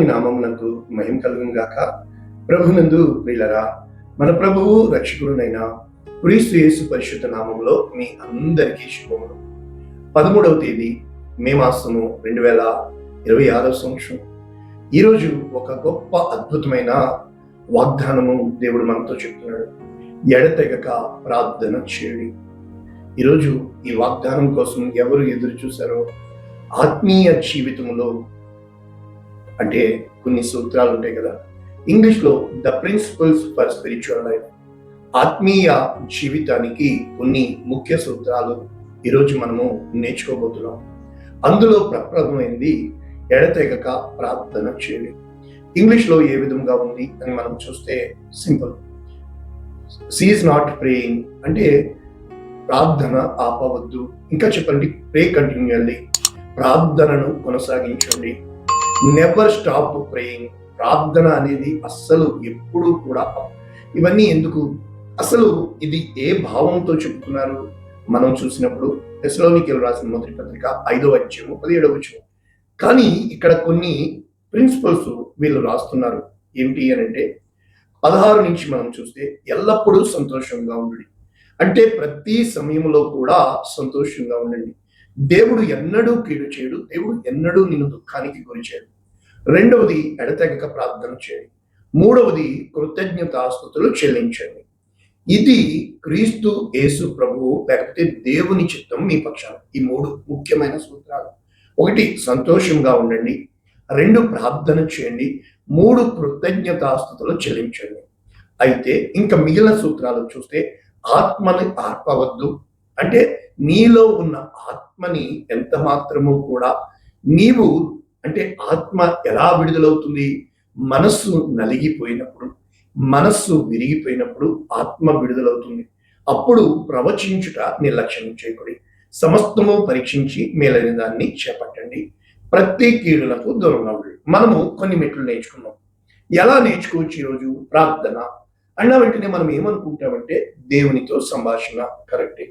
దేవుని నామమునకు మహిమ కలుగును గాక. ప్రభునందు ప్రియులరా, మన ప్రభువు రక్షకుడునైన క్రీస్తు యేసు పరిశుద్ధ నామములో మీ అందరికీ శుభములు. 13వ తేదీ మే మాసము 2026 సంవత్సరం. ఈరోజు ఒక గొప్ప అద్భుతమైన వాగ్దానము దేవుడు మనతో చెప్తున్నాడు. ఎడతెగక ప్రార్థన చేయండి. ఈరోజు ఈ వాగ్దానం కోసం ఎవరు ఎదురు చూశారో, ఆత్మీయ జీవితంలో అంటే కొన్ని సూత్రాలు ఉంటాయి కదా, ఇంగ్లీష్లో the principles for spiritual life, ఆత్మీయ జీవితానికి కొన్ని ముఖ్య సూత్రాలు ఈరోజు మనము నేర్చుకోబోతున్నాం. అందులో ప్రప్రథమైంది ఎడతెగక ప్రార్థన చేయండి. ఇంగ్లీష్లో ఏ విధంగా ఉంది అని మనం చూస్తే సింపుల్, సీజ్ నాట్ ప్రేయింగ్ అంటే ప్రార్థన ఆపవద్దు. ఇంకా చెప్పండి, ప్రే కంటిన్యూయల్లీ, ప్రార్థనను కొనసాగించండి. నెవర్ స్టాప్ ప్రేయింగ్, ప్రార్థన అనేది అస్సలు ఎప్పుడూ కూడా. ఇవన్నీ ఎందుకు, అసలు ఇది ఏ భావంతో చెబుతున్నారు మనం చూసినప్పుడు తెస్సలోనికీయులు రాసిన మొదటి పత్రిక 5వ అధ్యాయము 17వ వచనం. కానీ ఇక్కడ కొన్ని ప్రిన్సిపల్స్ వీళ్ళు రాస్తున్నారు. ఏమిటి అని అంటే 16 నుంచి మనం చూస్తే ఎల్లప్పుడూ సంతోషంగా ఉండండి, అంటే ప్రతి సమయంలో కూడా సంతోషంగా ఉండండి. దేవుడు ఎన్నడూ కీడు చేయడు, దేవుడు ఎన్నడూ నిన్ను దుఃఖానికి గురి చేయడు. రెండవది ఎడతెగక ప్రార్థన చేయండి. మూడవది కృతజ్ఞతాస్తుతులు చెల్లించండి. ఇది క్రీస్తు యేసు ప్రభువు లేకపోతే దేవుని చిత్తం మీ పక్షాన. ఈ 3 ముఖ్యమైన సూత్రాలు. 1 సంతోషంగా ఉండండి, 2 ప్రార్థన చేయండి, 3 కృతజ్ఞతాస్తుతులు చెల్లించండి. అయితే ఇంకా మిగిలిన సూత్రాలు చూస్తే ఆత్మని ఆర్పవద్దు, అంటే నీలో ఉన్న ఆత్మని ఎంత మాత్రము కూడా నీవు, అంటే ఆత్మ ఎలా విడుదలవుతుంది? మనస్సు నలిగిపోయినప్పుడు, మనస్సు విరిగిపోయినప్పుడు ఆత్మ విడుదలవుతుంది. అప్పుడు ప్రవచించుట నిర్లక్ష్యం చేయకూడదు. సమస్తము పరీక్షించి మేలైన దాన్ని చేపట్టండి, ప్రతి కీడులకు దూరంగా ఉండండి. మనము కొన్ని మెట్లు నేర్చుకున్నాం. ఎలా నేర్చుకోవచ్చు ఈరోజు? ప్రార్థన అన్న వెంటనే మనం ఏమనుకుంటామంటే దేవునితో సంభాషణ, కరెక్టే.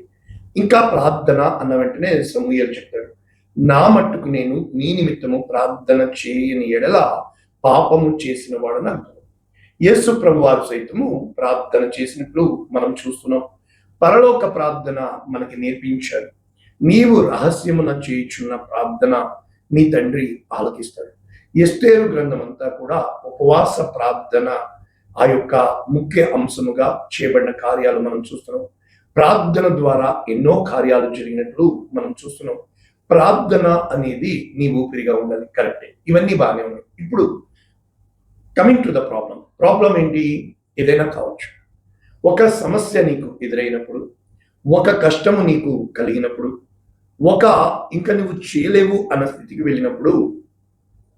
ఇంకా ప్రార్థన అన్న వెంటనే సమూయేలు చెప్తాడు, నా మట్టుకు నేను నీ నిమిత్తము ప్రార్థన చేయని ఎడల పాపము చేసిన వాడని అంటారు. యేసు ప్రభు వారు సైతము ప్రార్థన చేసినట్లు మనం చూస్తున్నాం. పరలోక ప్రార్థన మనకి నేర్పించారు. నీవు రహస్యమున చేయుచున్న ప్రార్థన నీ తండ్రి ఆలకిస్తాడు. ఎస్తేరు గ్రంథం అంతా కూడా ఉపవాస ప్రార్థన ఆ యొక్క ముఖ్య అంశముగా చేయబడిన కార్యాలు మనం చూస్తున్నాం. ప్రార్థన ద్వారా ఎన్నో కార్యాలు జరిగినట్లు మనం చూస్తున్నాం. ప్రార్థన అనేది నీ ఊపిరిగా ఉండాలి, కరెక్టే. ఇవన్నీ బాగానే ఉన్నాయి. ఇప్పుడు కమింగ్ టు ద ప్రాబ్లం ఏంటి? ఏదైనా కావచ్చు. ఒక సమస్య నీకు ఎదురైనప్పుడు, ఒక కష్టము నీకు కలిగినప్పుడు, ఇంకా నువ్వు చేయలేవు అన్న స్థితికి వెళ్ళినప్పుడు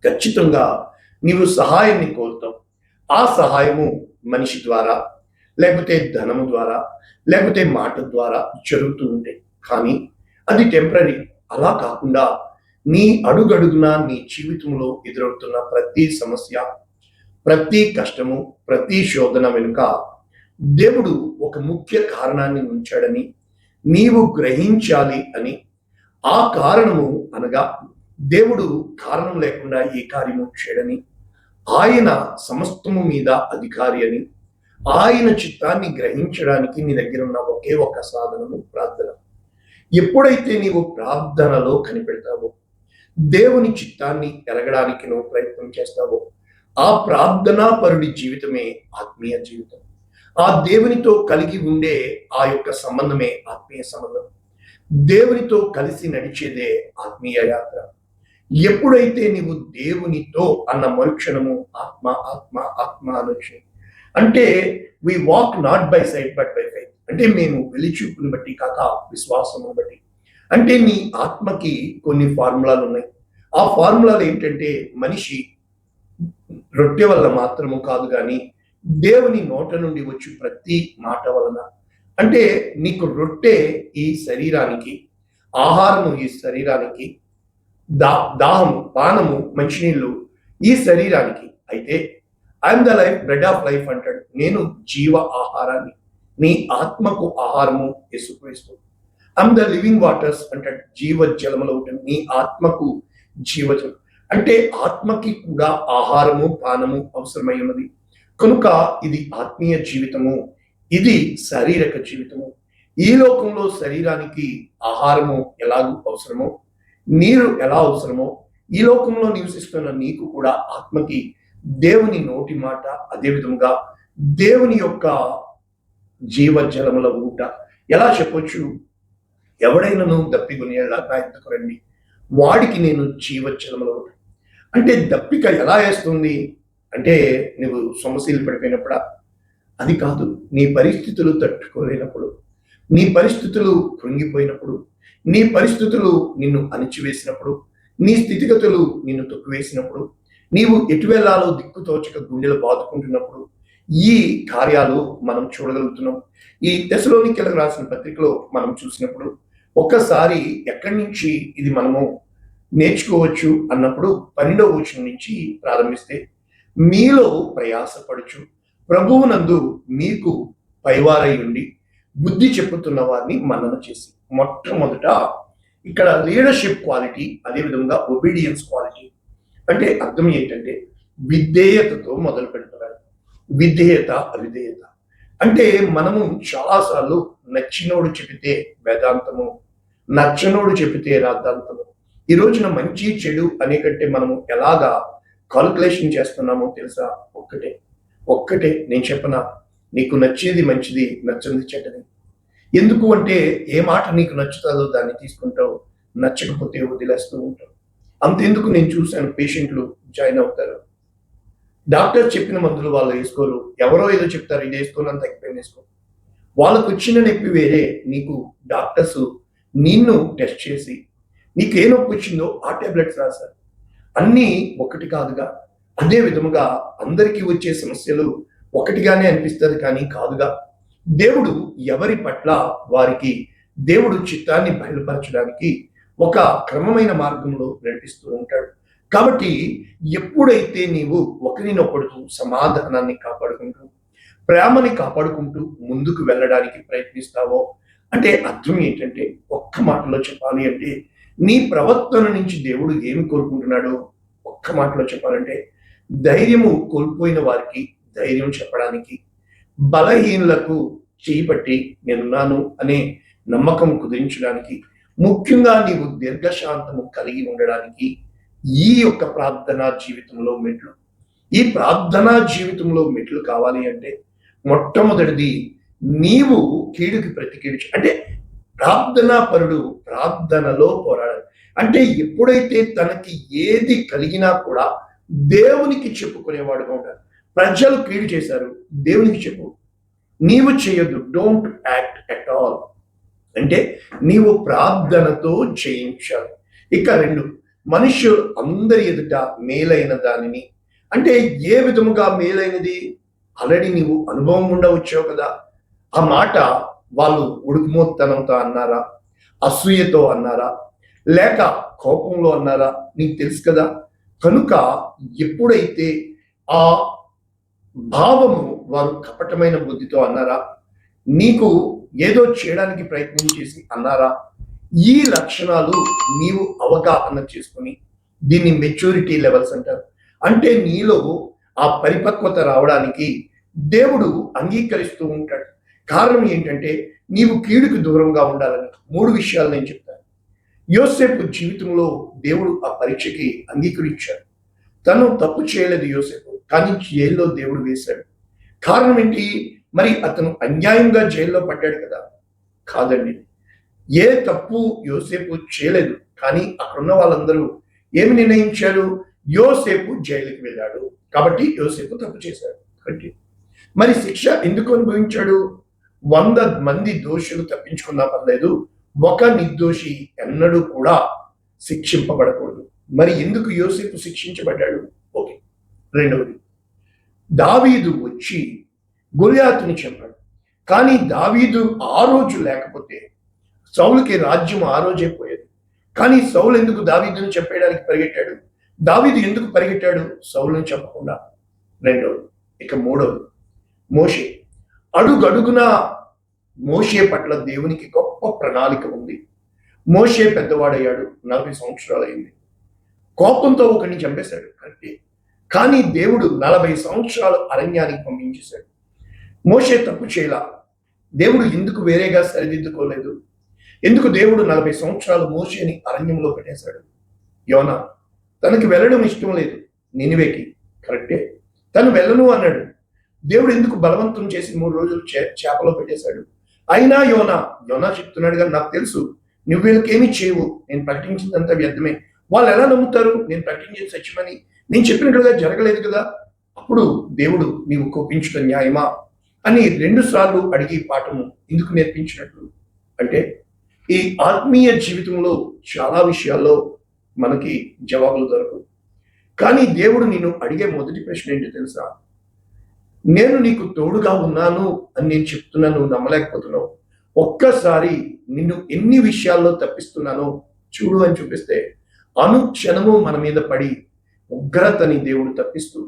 ఖచ్చితంగా నీవు సహాయాన్ని కోరుతావు. ఆ సహాయము మనిషి ద్వారా, లేకపోతే ధనము ద్వారా, లేకపోతే మాట ద్వారా జరుగుతూ ఉంటాయి. కానీ అది టెంపరీ. అలా కాకుండా నీ అడుగడుగునా నీ జీవితంలో ఎదురవుతున్న ప్రతి సమస్య, ప్రతి కష్టము, ప్రతి శోధన వెనుక దేవుడు ఒక ముఖ్య కారణాన్ని ఉంచాడని నీవు గ్రహించాలి అని. ఆ కారణము అనగా దేవుడు కారణం లేకుండా ఏ కార్యము చేయడని, ఆయన సమస్తము మీద అధికారి అని, ఆయన చిత్తాన్ని గ్రహించడానికి నీ దగ్గర ఉన్న ఒకే ఒక సాధనము ప్రార్థన. ఎప్పుడైతే నీవు ప్రార్థనలో కనిపెడతావో, దేవుని చిత్తాన్ని ఎరగడానికి నువ్వు ప్రయత్నం చేస్తావో, ఆ ప్రార్థనా పరుడి జీవితమే ఆత్మీయ జీవితం. ఆ దేవునితో కలిగి ఉండే ఆ యొక్క సంబంధమే ఆత్మీయ సంబంధం. దేవునితో కలిసి నడిచేదే ఆత్మీయ యాత్ర. ఎప్పుడైతే నీవు దేవునితో అన్న మరుక్షణము ఆత్మ ఆత్మ ఆత్మ ఆలోచన, అంటే we walk not by sight but by faith, అంటే మేము వెలిచూపుని బట్టి కాక విశ్వాసమును బట్టి. అంటే నీ ఆత్మకి కొన్ని ఫార్ములాలు ఉన్నాయి. ఆ ఫార్ములాలు ఏంటంటే మనిషి రొట్టె వల్ల మాత్రము కాదు, కానీ దేవుని నోట నుండి వచ్చి ప్రతి మాట వలన. అంటే నీకు రొట్టె ఈ శరీరానికి, ఆహారము ఈ శరీరానికి, దాహము, పానము, మంచినీళ్ళు ఈ శరీరానికి. అయితే I'm the life, bread of life అంటాడు. నేను జీవ ఆహారాన్ని, నీ ఆత్మకు ఆహారము యేసుక్రీస్తు. ఐఎమ్ ద లివింగ్ వాటర్స్ అంటాడు. జీవ జలములో ఉంటుంది నీ ఆత్మకు జీవజలం. అంటే ఆత్మకి కూడా ఆహారము పానము అవసరమై ఉన్నది. కనుక ఇది ఆత్మీయ జీవితము, ఇది శారీరక జీవితము. ఈ లోకంలో శరీరానికి ఆహారము ఎలాగూ అవసరమో, నీరు ఎలా అవసరమో, ఈ లోకంలో నివసిస్తున్న నీకు కూడా ఆత్మకి దేవుని నోటి మాట, అదే విధముగా దేవుని యొక్క జీవజలముల ఊట. ఎలా చెప్పొచ్చు? ఎవడైనాను దప్పికొని నా ఎద్దుకు రండి, వాడికి నేను జీవజలముల ఊట. అంటే దప్పిక ఎలా వేస్తుంది అంటే, నువ్వు సొమ్మశీలు పడిపోయినప్పుడా? అది కాదు. నీ పరిస్థితులు తట్టుకోలేనప్పుడు, నీ పరిస్థితులు కృంగిపోయినప్పుడు, నీ పరిస్థితులు నిన్ను అణిచివేసినప్పుడు, నీ స్థితిగతులు నిన్ను తొక్కివేసినప్పుడు, నీవు ఎటు వెళ్ళాలో దిక్కుతోచక గుండెలు బాదుకుంటున్నప్పుడు ఈ కార్యాలు మనం చూడగలుగుతున్నాం. ఈ తెస్సలోనికీయులకు రాసిన పత్రికలో మనం చూసినప్పుడు ఒక్కసారి ఎక్కడి నుంచి ఇది మనము నేర్చుకోవచ్చు అన్నప్పుడు 12వ వచనం నుంచి ప్రారంభిస్తే, మీలో ప్రయాసపడుచు ప్రభువునందు మీకు పైవారై ఉండి బుద్ధి చెప్పుతున్న వారిని మన్నన చేసి. మొట్టమొదట ఇక్కడ లీడర్షిప్ క్వాలిటీ, అదేవిధంగా ఒబీడియన్స్ క్వాలిటీ. అంటే అర్థం ఏంటంటే, విధేయతతో మొదలు పెడుతున్నారు. విధేయత, అవిధేయత. అంటే మనము చాలాసార్లు నచ్చినోడు చెబితే వేదాంతము, నచ్చనోడు చెబితే రాద్ధాంతము. ఈ రోజున మంచి చెడు అనే కంటే మనము ఎలాగా కాల్కులేషన్ చేస్తున్నామో తెలుసా? ఒక్కటే నేను చెప్పనా, నీకు నచ్చేది మంచిది, నచ్చనిది చెడ్డది. ఎందుకు అంటే, ఏ మాట నీకు నచ్చుతుందో దాన్ని తీసుకుంటావు, నచ్చకపోతే వదిలేస్తూ ఉంటావు. అంతెందుకు, నేను చూశాను పేషెంట్లు జాయిన్ అవుతారు, డాక్టర్ చెప్పిన మందులు వాళ్ళు వేసుకోరు, ఎవరో ఏదో చెప్తారు ఇది వేసుకోవాలని, తగ్గిపోయింది వేసుకో. వాళ్ళకు వచ్చిన నొప్పి వేరే, నీకు డాక్టర్స్ నిన్ను టెస్ట్ చేసి నీకు ఏ నొప్పి వచ్చిందో ఆ టాబ్లెట్స్ రాశారు. అన్నీ ఒకటి కాదుగా. అదే విధముగా అందరికీ వచ్చే సమస్యలు ఒకటిగానే అనిపిస్తుంది కానీ కాదుగా. దేవుడు ఎవరి పట్ల వారికి దేవుడు చిత్తాన్ని బయలుపరచడానికి ఒక క్రమమైన మార్గంలో నడిపిస్తూ ఉంటాడు. కాబట్టి ఎప్పుడైతే నీవు ఒకరినొకడు సమాధానాన్ని కాపాడుకుంటూ, ప్రేమని కాపాడుకుంటూ ముందుకు వెళ్ళడానికి ప్రయత్నిస్తావో, అంటే అర్థం ఏంటంటే, ఒక్క మాటలో చెప్పాలి అంటే, నీ ప్రవర్తన నుంచి దేవుడు ఏమి కోరుకుంటున్నాడో ఒక్క మాటలో చెప్పాలంటే, ధైర్యము కోల్పోయిన వారికి ధైర్యం చెప్పడానికి, బలహీనులకు చేపట్టి నేనున్నాను అనే నమ్మకం కుదిరించడానికి, ముఖ్యంగా నీవు దీర్ఘశాంతము కలిగి ఉండడానికి ఈ యొక్క ప్రార్థనా జీవితంలో మెట్లు. ఈ ప్రార్థనా జీవితంలో మెట్లు కావాలి అంటే మొట్టమొదటిది, నీవు కీడుకి ప్రతి కీడు, అంటే ప్రార్థనా పరుడు ప్రార్థనలో పోరాడాలి. అంటే ఎప్పుడైతే తనకి ఏది కలిగినా కూడా దేవునికి చెప్పుకునేవాడుగా ఉండాలి. ప్రజలు కీడు చేశారు, దేవునికి చెప్పు, నీవు చేయొద్దు, డోంట్ యాక్ట్ అట్ ఆల్. అంటే నీవు ప్రార్థనతో జయించాలి. ఇక 2, మనుష్యులు అందరి ఎదుట మేలైన దానిని, అంటే ఏ విధముగా మేలైనది? ఆల్రెడీ నీవు అనుభవం గుండా వచ్చావు కదా. ఆ మాట వాళ్ళు ఉడుకుమోత్తనంతో అన్నారా, అసూయతో అన్నారా, లేక కోపంలో అన్నారా? నీకు తెలుసు కదా. కనుక ఎప్పుడైతే ఆ భావము వారు కపటమైన బుద్ధితో అన్నారా, నీకు ఏదో చేయడానికి ప్రయత్నం చేసి అన్నారా, ఈ లక్షణాలు నీవు అవగాహన చేసుకుని, దీన్ని మెచ్యూరిటీ లెవెల్స్ అంటారు. అంటే నీలో ఆ పరిపక్వత రావడానికి దేవుడు అంగీకరిస్తూ ఉంటాడు. కారణం ఏంటంటే, నీవు కీడుకు దూరంగా ఉండాలని 3 విషయాలు నేను చెప్తాను. యోసేపు జీవితంలో దేవుడు ఆ పరీక్షకి అంగీకరించాడు. తను తప్పు చేయలేదు యోసేపు, కానీ జైల్లో దేవుడు వేశాడు. కారణం ఏంటి? మరి అతను అన్యాయంగా జైల్లో పడ్డాడు కదా? కాదండి, ఏ తప్పు యోసేపు చేయలేదు. కానీ అక్కడున్న వాళ్ళందరూ ఏమి నిర్ణయించారు? యోసేపు జైలుకి వెళ్ళాడు కాబట్టి యోసేపు తప్పు చేశాడు. మరి శిక్ష ఎందుకు అనుభవించాడు? 100 మంది దోషులు తప్పించుకున్నా పర్లేదు, ఒక నిర్దోషి ఎన్నడూ కూడా శిక్షింపబడకూడదు. మరి ఎందుకు యోసేపు శిక్షించబడ్డాడు? ఓకే. 2వది, దావీదు వచ్చి గొలియాతుని చంపాడు. కానీ దావీదు ఆ రోజు లేకపోతే సౌలుకి రాజ్యం ఆ రోజే పోయేది. కానీ సౌలు ఎందుకు దావీదుని చంపేయడానికి పరిగెట్టాడు? దావీదు ఎందుకు పరిగెట్టాడు సౌలుని చంపకుండా? 2వది. ఇక 3వది, మోషే. అడుగడుగున మోషే పట్ల దేవునికి గొప్ప ప్రణాళిక ఉంది. మోషే పెద్దవాడయ్యాడు, 40 సంవత్సరాలు అయింది. కోపంతో ఒకరిని చంపేశాడు కరెక్టే. కానీ దేవుడు 40 సంవత్సరాలు అరణ్యానికి పంపించేశాడు. మోషే తప్పు చేయలా. దేవుడు ఎందుకు వేరేగా సరిదిద్దుకోలేదు? ఎందుకు దేవుడు 40 సంవత్సరాలు మోషేని అరణ్యంలో పెట్టేశాడు? యోనా తనకి వెళ్ళడం ఇష్టం లేదు నినివేకి, కరెక్టే. తను వెళ్ళను అన్నాడు. దేవుడు ఎందుకు బలవంతం చేసి 3 రోజులు చేపలో పెట్టేశాడు? అయినా యోనా చెప్తున్నాడుగా, నాకు తెలుసు నువ్వు వీళ్ళకేమీ చేయవు, నేను ప్రకటించిందంతా వ్యర్థమే, వాళ్ళు ఎలా నమ్ముతారు నేను ప్రకటించేది సత్యమని? నేను చెప్పినట్లుగా జరగలేదు కదా. అప్పుడు దేవుడు నీవు కోపించడం న్యాయమా అని 2 సార్లు అడిగి పాఠము ఎందుకు నేర్పించినట్లు అంటే, ఈ ఆత్మీయ జీవితంలో చాలా విషయాల్లో మనకి జవాబులు దొరకవు. కానీ దేవుడు నిన్ను అడిగే మొదటి ప్రశ్న ఏంటో తెలుసా? నేను నీకు తోడుగా ఉన్నాను అని నేను చెప్తున్నా, నువ్వు నమ్మలేకపోతున్నావు. ఒక్కసారి నిన్ను ఎన్ని విషయాల్లో తప్పిస్తున్నానో చూడు అని చూపిస్తే, అనుక్షణము మన మీద పడి ఉగ్రతని దేవుడు తప్పిస్తూ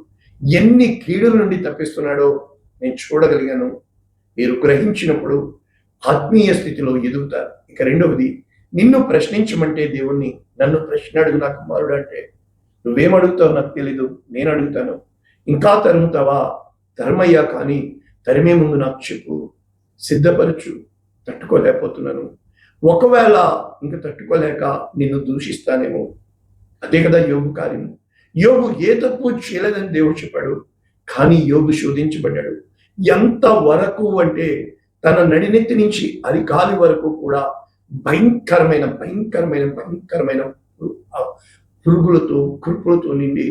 ఎన్ని కీడుల నుండి తప్పిస్తున్నాడో నేను చూడగలిగాను. మీరు గ్రహించినప్పుడు ఆత్మీయ స్థితిలో ఎదుగుతారు. ఇక రెండవది, నిన్ను ప్రశ్నించమంటే దేవుణ్ణి, నన్ను ప్రశ్న అడుగు నా కుమారుడు అంటే, నువ్వేం అడుగుతావు నాకు తెలీదు, నేను అడుగుతాను. ఇంకా తరుముతావా? తరమయ్యా, కానీ తరిమే ముందు నాకు చెప్పు, సిద్ధపరచు, తట్టుకోలేకపోతున్నాను. ఒకవేళ ఇంక తట్టుకోలేక నిన్ను దూషిస్తానేమో. అదే కదా యోబు కార్యము. యోబు ఏ తప్పు చేయలేదని దేవుడు చెప్పాడు, కానీ యోబు శోధించబడ్డాడు. ఎంత వరకు అంటే తన నడినెత్తి నుంచి అరికాలి వరకు కూడా భయంకరమైన భయంకరమైన భయంకరమైన పురుగులతో కురుపులతో నిండి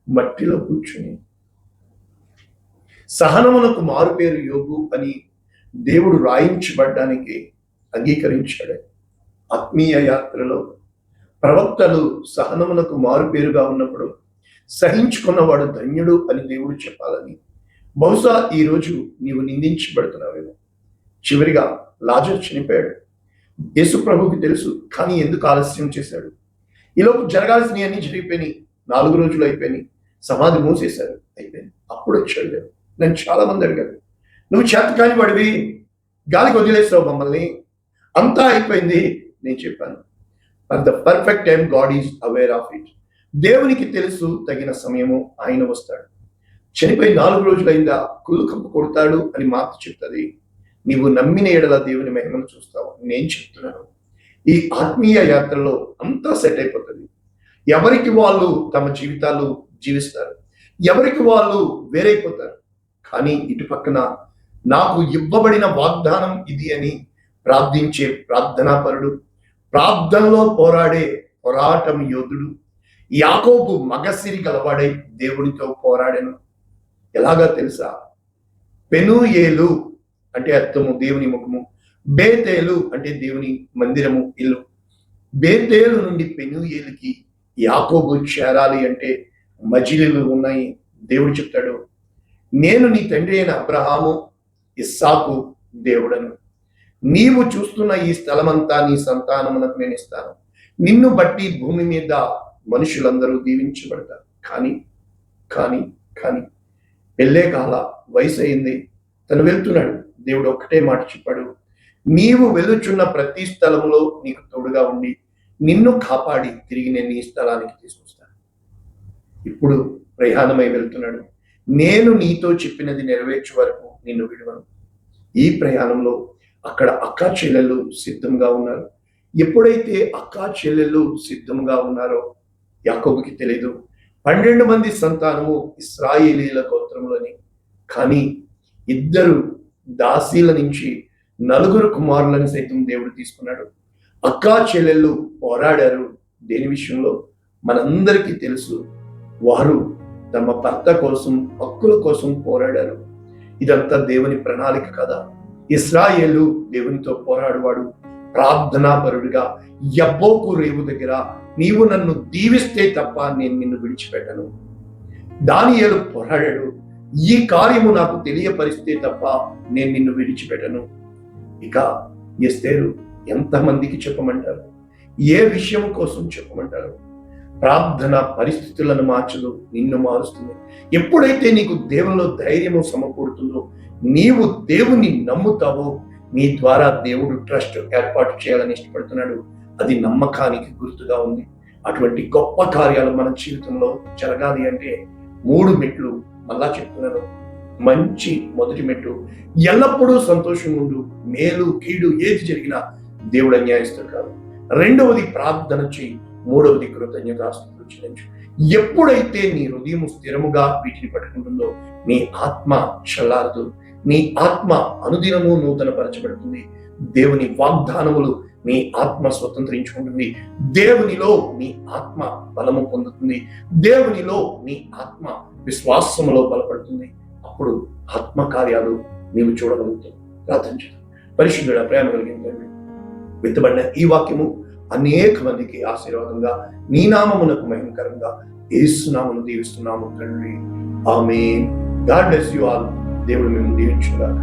మట్టిలో కూర్చుని, సహనమునకు మారుపేరు యోబు అని దేవుడు రాయించబడ్డానికి అంగీకరించాడు. ఆత్మీయ యాత్రలో ప్రవక్తలు సహనమునకు మారుపేరుగా ఉన్నప్పుడు సహించుకున్నవాడు ధన్యుడు అని దేవుడు చెప్పాలని. బహుశా ఈరోజు నీవు నిందించబడుతున్నావేమో. చివరిగా లాజరు చనిపోయాడు. యేసు ప్రభుకి తెలుసు, కానీ ఎందుకు ఆలస్యం చేశాడు? ఈలోపు జరగాల్సినవి అన్ని జరిగిపోయినాయి. 4 రోజులు అయిపోయినాయి. సమాధి మూసేశారు, అయిపోయింది. అప్పుడు వచ్చాడు. నన్ను చాలా మంది అడిగారు, నువ్వు చేతకాని వాడివి, గాలికి వదిలేస్తావు మమ్మల్ని, అంతా అయిపోయింది. నేను చెప్పాను, for the perfect time God is aware of it. దేవునికి తెలుసు తగిన సమయము ఆయన వస్తాడు. చనిపోయి 4 రోజులైందా కుళ్ళు కంపు కొడతాడు అని మాట చెప్తుంది. నీవు నమ్మిన ఎడల దేవుని మహిమను చూస్తావు. నేను చెప్తున్నాను, ఈ ఆత్మీయ యాత్రలో అంతా సెట్ అయిపోతుంది. ఎవరికి వాళ్ళు తమ జీవితాలు జీవిస్తారు, ఎవరికి వాళ్ళు వేరైపోతారు. కానీ ఇటు పక్కన నాకు ఇవ్వబడిన వాగ్దానం ఇది అని ప్రార్థించే ప్రార్థనాపరుడు, ప్రార్థనలో పోరాడే పోరాటం యోధుడు యాకోబు మగసిరి గలవాడై దేవునితో పోరాడాను. ఎలాగా తెలుసా? పెనూయేలు అంటే అర్థము దేవుని ముఖము, బేతేలు అంటే దేవుని మందిరము, ఇల్లు. బేతేలు నుండి పెనూయేలుకి యాకోబు చేరాలి అంటే మజిలీలు ఉన్నాయి. దేవుడు చెప్తాడు, నేను నీ తండ్రి అయిన అబ్రహాము ఇస్సాకు దేవుడను. నీవు చూస్తున్న ఈ స్థలమంతా నీ సంతానమునకు నేను ఇస్తాను. నిన్ను బట్టి భూమి మీద మనుషులందరూ దీవించబడతారు. కానీ కానీ కానీ వెళ్ళే కాల వయసు అయింది, తను వెళ్తున్నాడు. దేవుడు ఒక్కటే మాట చెప్పాడు, నీవు వెలుచున్న ప్రతి స్థలంలో నీకు తోడుగా ఉండి నిన్ను కాపాడి తిరిగి నేను ఈ స్థలానికి తీసుకొస్తాను. ఇప్పుడు ప్రయాణమై వెళ్తున్నాడు. నేను నీతో చెప్పినది నెరవేర్చే వరకు నిన్ను విడువను. ఈ ప్రయాణంలో అక్కడ అక్కా చెల్లెళ్ళు సిద్ధంగా ఉన్నారు. ఎప్పుడైతే అక్కా చెల్లెళ్ళు సిద్ధంగా ఉన్నారో యాకోబుకి తెలీదు. 12 మంది సంతానము ఇశ్రాయేలీల గోత్రములని. కానీ 2 దాసీల నుంచి 4 కుమారులను సైతం దేవుడు తీసుకున్నాడు. అక్కా చెల్లెళ్ళు పోరాడారు. దేని విషయంలో మనందరికీ తెలుసు. వారు తమ భర్త కోసం, హక్కుల కోసం పోరాడారు. ఇదంతా దేవుని ప్రణాళిక కదా. ఇశ్రాయేలు దేవునితో పోరాడువాడు, ప్రార్థనాపరుడిగా యబ్బోకు రేవు దగ్గర నీవు నన్ను దీవిస్తే తప్ప నేను నిన్ను విడిచిపెట్టను. దానియేలు పోరాడాడు, ఈ కార్యము నాకు తెలియపరిస్తే తప్ప నేను నిన్ను విడిచిపెట్టను. ఇక ఎస్తేరు ఎంతమందికి చెప్పమంటారు? ఏ విషయం కోసం చెప్పమంటారు? ప్రార్థన పరిస్థితులను మార్చదు, నిన్ను మారుస్తుంది. ఎప్పుడైతే నీకు దేవునిలో ధైర్యము సమకూరుతుందో, నీవు దేవుని నమ్ముతావో, నీ ద్వారా దేవుడు ట్రస్ట్ ఏర్పాటు చేయాలని ఇష్టపడుతున్నాడు. అది నమ్మకానికి గుర్తుగా ఉంది. అటువంటి గొప్ప కార్యాలు మన జీవితంలో జరగాలి అంటే 3 మెట్లు మళ్ళా చెప్తున్నాను. మంచి మొదటి మెట్టు, ఎల్లప్పుడూ సంతోషంగా ఉండు. మేలు కీడు ఏది జరిగినా దేవుడు అన్యాయస్తుడు కాదు. 2వది ప్రార్థన చేయి. 3వది కృతజ్ఞతాస్తుతులు చెల్లించు. ఎప్పుడైతే నీ హృదయం స్థిరముగా వీటిని పట్టుకుంటుందో నీ ఆత్మ చల్లారదు. నీ ఆత్మ అనుదినము నూతనపరచబడుతుంది. దేవుని వాగ్దానములు నీ ఆత్మ స్వతంత్రించుకుంటుంది. దేవునిలో నీ ఆత్మ బలము పొందుతుంది. దేవునిలో నీ ఆత్మ విశ్వాసములో బలపడుతుంది. అప్పుడు ఆత్మ కార్యాలు నీవు చూడగలుగుతావు. ప్రార్థన చేద్దాం. పరిశుద్ధుడ, ప్రేమ కలిగిన తండ్రి, విత్తబడిన ఈ వాక్యము అనేక మందికి ఆశీర్వాదంగా, నీ నామమునకు మహిమకరంగా యేసు నామమును దీవిస్తున్నాము తండ్రి. ఆమేన్. God bless you all. దేవుడు మిమ్మల్ని దీవించుగాక.